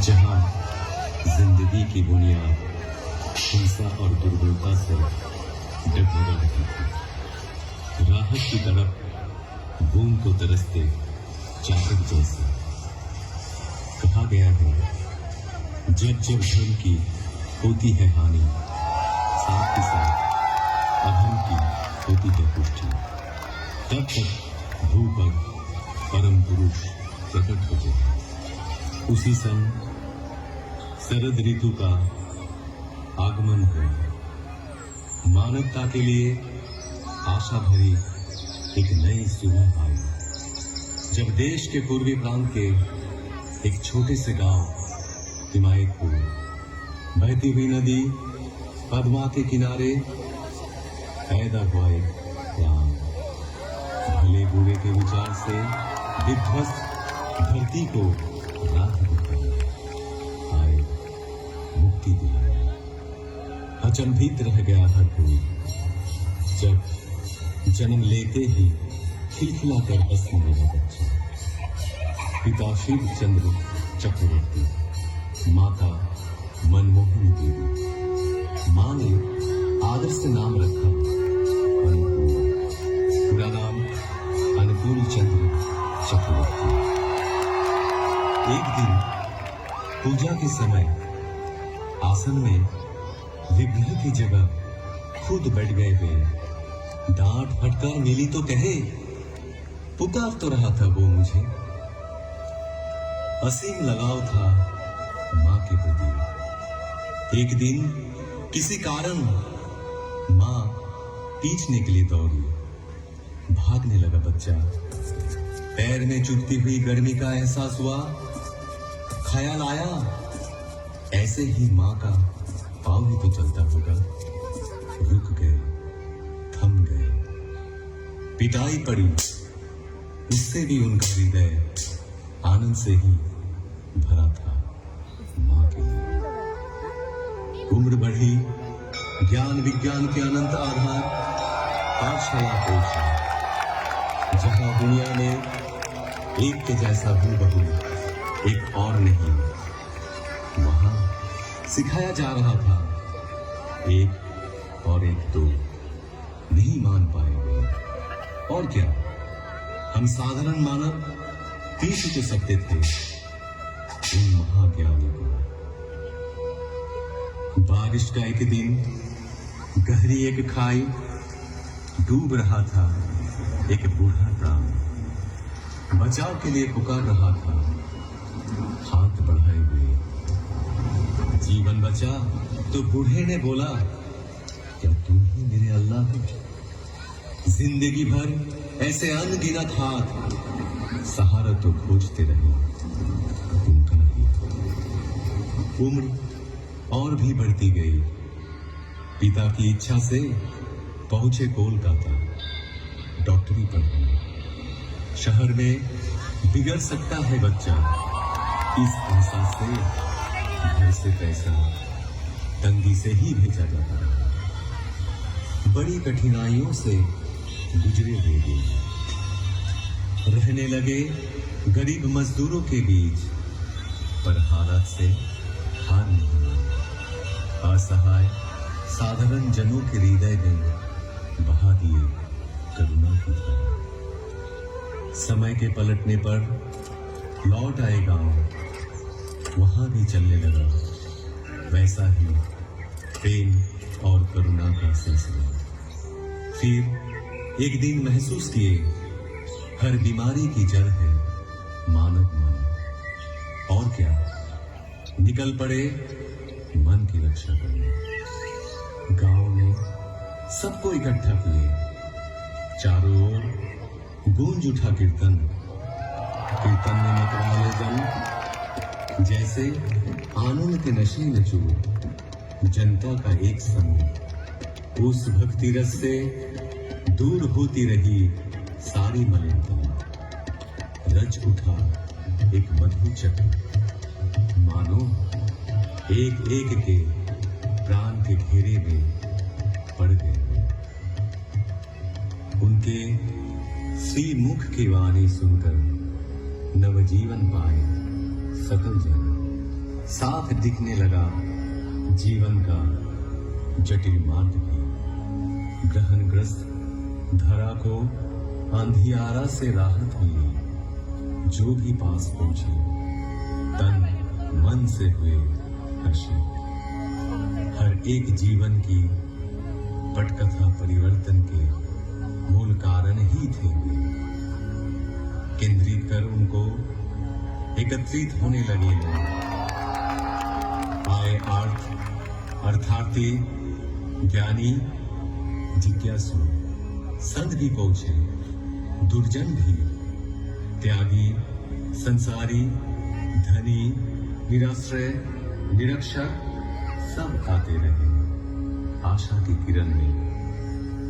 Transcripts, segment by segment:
जहां जिंदगी की बुनियाद हिंसा और दुर्बलता से डगमगा रही थी। राहत की तड़प बूंद को तरसते चातक जैसे। कहा गया है जब जब धर्म की होती है हानि, साथ ही साथ अधर्म की होती है पुष्टि, तब तक भूपद परम पुरुष प्रकट होते हैं। उसी संग शरद ऋतु का आगमन हो, मानवता के लिए आशा भरी एक नई सुबह आई। जब देश के पूर्वी प्रांत के एक छोटे से गांव हिमायतपुर, बहती हुई नदी पद्मा के किनारे पैदा हुआ एक राम। भले बुरे के विचार से विध्वस्त धरती को राह दिखाई, आए मुक्ति दिलाई। अचंभित रह गया हर कोई जब जन्म लेते ही खिलखिला कर हंसने लगा बच्चा। पिता शिव चंद्र चक्रवर्ती, माता मनमोहनी देवी। माँ ने आदर से नाम रखा अनुकूल, पूरा नाम अनुकूल चंद्र चक्रवर्ती। एक दिन पूजा के समय आसन में विग्रह की जगह खुद बैठ गए वे। डांट फटकार मिली तो कहे, पुकार तो रहा था वो मुझे। असीम लगाव था माँ के प्रति। एक दिन किसी कारण माँ पीछने के लिए दौड़ी। भागने लगा बच्चा। पैर में चुभती हुई गर्मी का एहसास हुआ। ख्याल आया ऐसे ही माँ का पाँव ही तो चलता होगा। रुक गए, थम गए। पिटाई पड़ी, उससे भी उनका हृदय आनंद से ही भरा था माँ के लिए। उम्र बढ़ी, ज्ञान विज्ञान के अनंत आधार पाठशाला पहुंचा, जहां दुनिया में एक के जैसा हूबहू एक और नहीं। वहां सिखाया जा रहा था एक और एक तो नहीं मान पाएंगे। और क्या, हम साधारण मानव पीछ तो सकते थे उन महाज्ञानी को। बारिश का एक दिन, गहरी एक खाई, डूब रहा था एक बूढ़ा प्राण। बचाव के लिए पुकार रहा था हाथ बढ़ाए हुए। जीवन बचा तो बूढ़े ने बोला, क्या तुम ही मेरे अल्लाह हो? जिंदगी भर ऐसे अनगिनत हाथ सहारा तो खोजते रहे, उनका नहीं। उम्र और भी बढ़ती गई। पिता की इच्छा से पहुंचे कोलकाता डॉक्टरी पढ़ने। शहर में बिगड़ सकता है बच्चा, इस आशा से घर से पैसा तंगी से ही भेजा जाता रहा। बड़ी कठिनाइयों से गुजरे हुए दिन। रहने लगे गरीब मजदूरों के बीच, पर हालात से हार नहीं मानी। असहाय साधारण जनों के हृदय में बहा दिए करुणा की धारा। समय के पलटने पर लौट आए गांव। वहां भी चलने लगा वैसा ही प्रेम और करुणा का सिलसिला। फिर एक दिन महसूस किए हर बीमारी की जड़ है मानव मन। और क्या, निकल पड़े मन की रक्षा करने। गांव में सबको इकट्ठा किए। चारों ओर गूंज उठा कीर्तन। कीर्तन में मतवाले जन जैसे आनंद के नशे में चूर। जनता का एक समूह उस भक्ति रस से दूर होती रही सारी मलिनता। रच उठा एक मधु चक्र, मानो एक एक के प्राण के घेरे में पड़ गए। उनके श्री मुख की वाणी सुनकर नवजीवन पाए सकल जन। साथ दिखने लगा जीवन का जटिल मार्ग भी। ग्रहणग्रस्त धरा को अंधियारा से राहत मिली। जो भी पास पहुंचे तन मन से हुए हर्षित। हर एक जीवन की पटकथा परिवर्तन के मूल कारण ही थे वे। केंद्रित कर उनको एकत्रित होने लगे लोग। आए अर्थार्थी ज्ञानी जिज्ञासु संत भी पहुंचे, दुर्जन भी, त्यागी संसारी धनी निराश्रय निरक्षर सब आते रहे। आशा की किरण में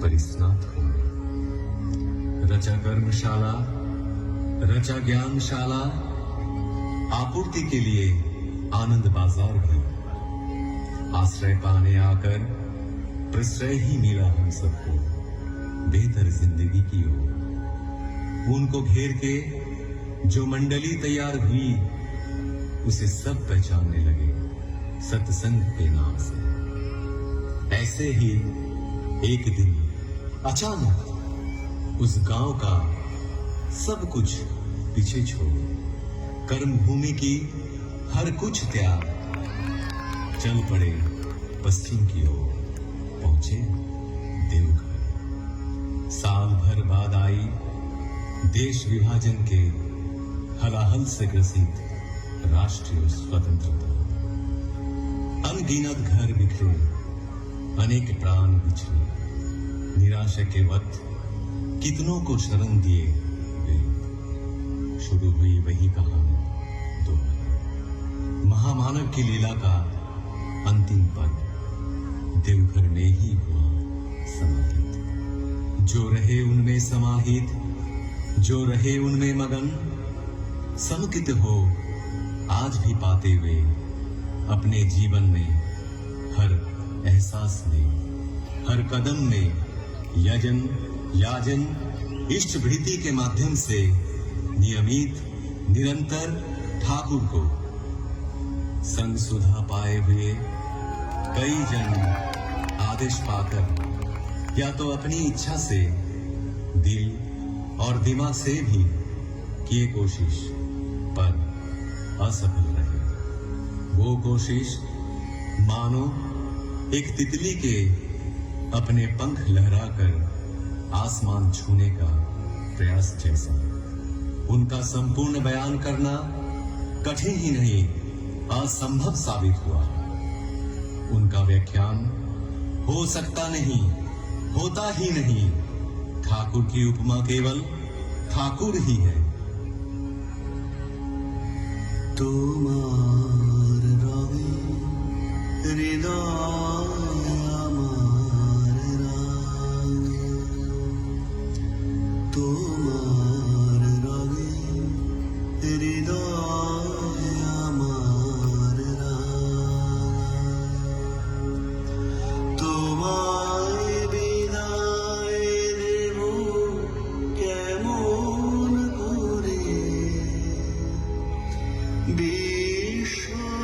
परिस्नात हो। रचा कर्मशाला रचा ज्ञानशाला, आपूर्ति के लिए आनंद बाजार भी। आश्रय पाने आकर प्रश्रय ही मिला हम सबको, बेहतर जिंदगी की ओर। उनको घेर के जो मंडली तैयार हुई, उसे सब पहचानने लगे सत्संग के नाम से। ऐसे ही एक दिन अचानक उस गांव का सब कुछ पीछे छोड़ कर्म भूमि की हर कुछ त्याग चल पड़े पश्चिम की ओर। पहुंचे देवघर। साल भर बाद आई देश विभाजन के हलाहल से ग्रसित राष्ट्रीय स्वतंत्रता। अनगिनत घर बिखरे, अनेक प्राण बिछड़े। निराशा के वक्त कितनों को शरण दिए गए। शुरू हुई वही कहानी दोबारा। महामानव की लीला का अंतिम पद देवघर में ही हुआ समाहित। जो रहे उनमें समाहित, जो रहे उनमें मगन, समुकित हो आज भी पाते हुए अपने जीवन में हर एहसास में, हर कदम में यजन याजन इष्ट भृति के माध्यम से नियमित निरंतर ठाकुर को संग सुधा पाए हुए कई जन आदेश पाकर या तो अपनी इच्छा से दिल और दिमाग से भी किए कोशिश, पर असफल रहे। वो कोशिश मानो एक तितली के अपने पंख लहराकर आसमान छूने का प्रयास जैसा। उनका संपूर्ण बयान करना कठिन ही नहीं असंभव साबित हुआ। उनका व्याख्यान हो सकता नहीं, होता ही नहीं। ठाकुर की उपमा केवल ठाकुर ही है। তোমার রবে হৃদয় আমার রাগে, তোমার রবে হৃদয় আমার রাগে। তোমায় বিদায় দেব কেমন করে, বিশ্বভুবন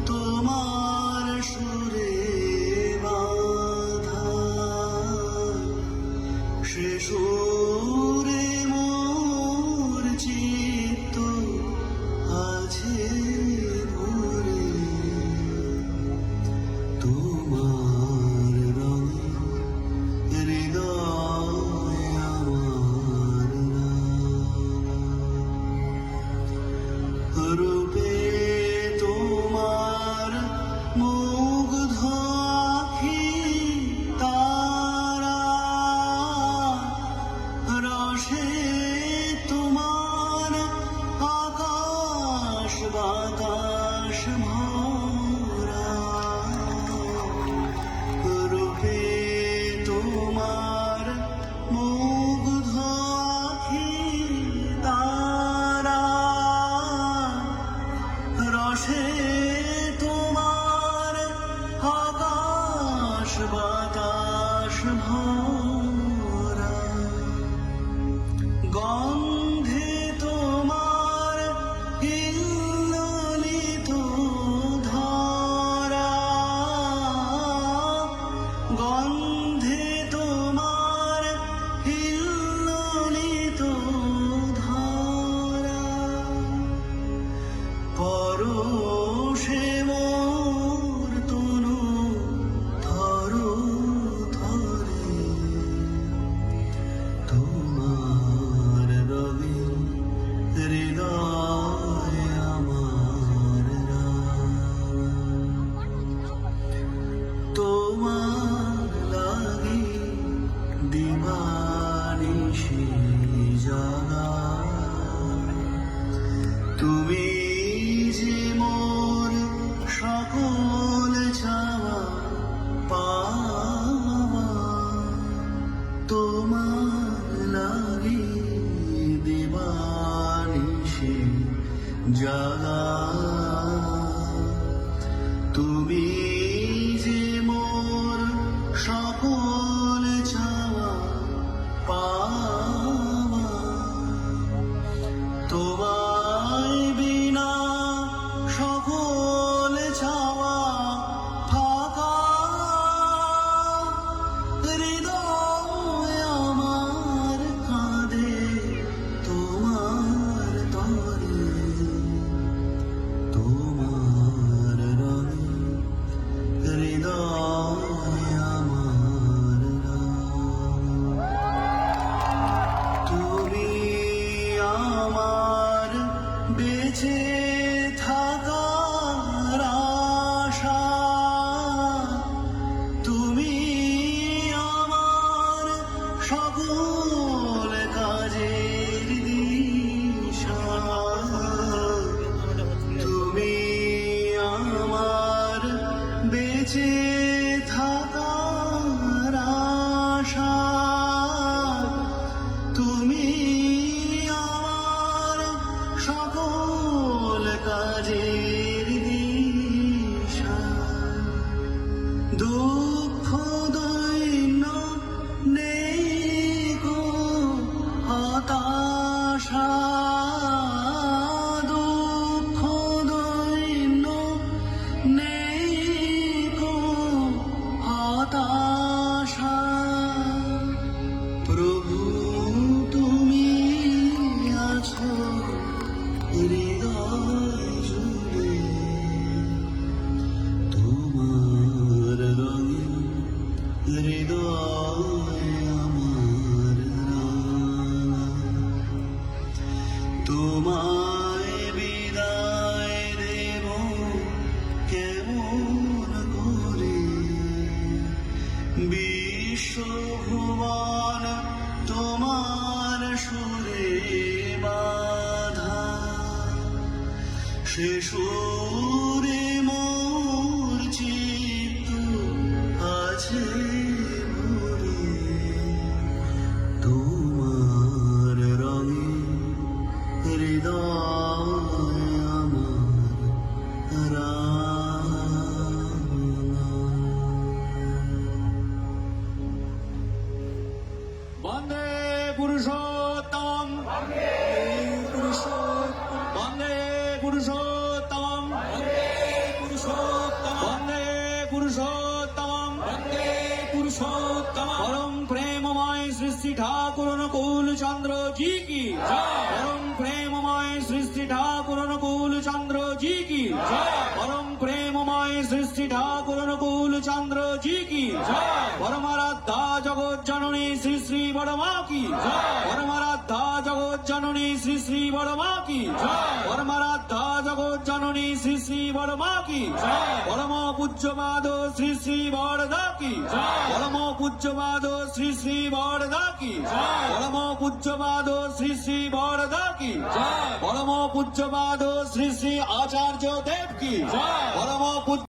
তোমার সুরে বাঁধা, সে সুরে মোর চিত্ত আছে ভরে। তোমার রঙে হৃদয় আমার রূপে তোমার মুগ্ধ আখি তারা, রসে তোমার আকাশ বাতাস ভরা। রূপে তোমার মুগ্ধ আখি তারা, রসে তোমার আকাশ বাতাস ভরা। গন্ধে তোমার হিল্লোল রাঙা তুমি যে মোর সকল চাওয়া পাওয়া তোমায় বিনা সকল চাওয়া ফাঁকা হৃদয় আমার কাঁদে তোমার তরে তোমার রঙে হৃদয় আমার তুমি আমার বেঁচে থাকার আশা তুমি আমার সকল কাজের দিশা তুমি আমার বেঁচে থাকার আশা তুমি আমার সকল কাজের দিশা দুঃখ দৈন্য নেই গো হতাশা দুঃখ দৈন্য নেই গো হতাশা প্রভু তুমি আছো হৃদয় জুড়ে তোমার রঙে হৃদয় আমার রাঙা তোমায় বিদায় দেব কেমন করে বিশ্বভুবন তোমার সুরে বাধা সে সুরে মোর চিত্ত আছে ভরে তোমার রঙে হৃদয় আমার রাঙা বন্দে পুরুষোত্তম বন্দে পুরুষোত্তম परम प्रेममय श्री श्री ठाकुर अनुकूल चंद्र जी की परम प्रेममय श्री श्री ठाकुर अनुकूल चंद्र जी की परम प्रेममय श्री श्री ठाकुर अनुकूल चंद्र जी की परमाराध्या जगत जननी श्री श्री बड़मा की परमाराध्या जगत जननी श्री श्री बड़मा की परमाराध्या जगत जननी श्री श्री बड़मा की परम पूज्य माधव श्री श्री बड़दा की परम पूज्य माधव श्री श्री बड़दा की परम पूज्य माधव श्री श्री बड़दा की परम पूज्य माधव श्री श्री आचार्य देव की परम पूज्य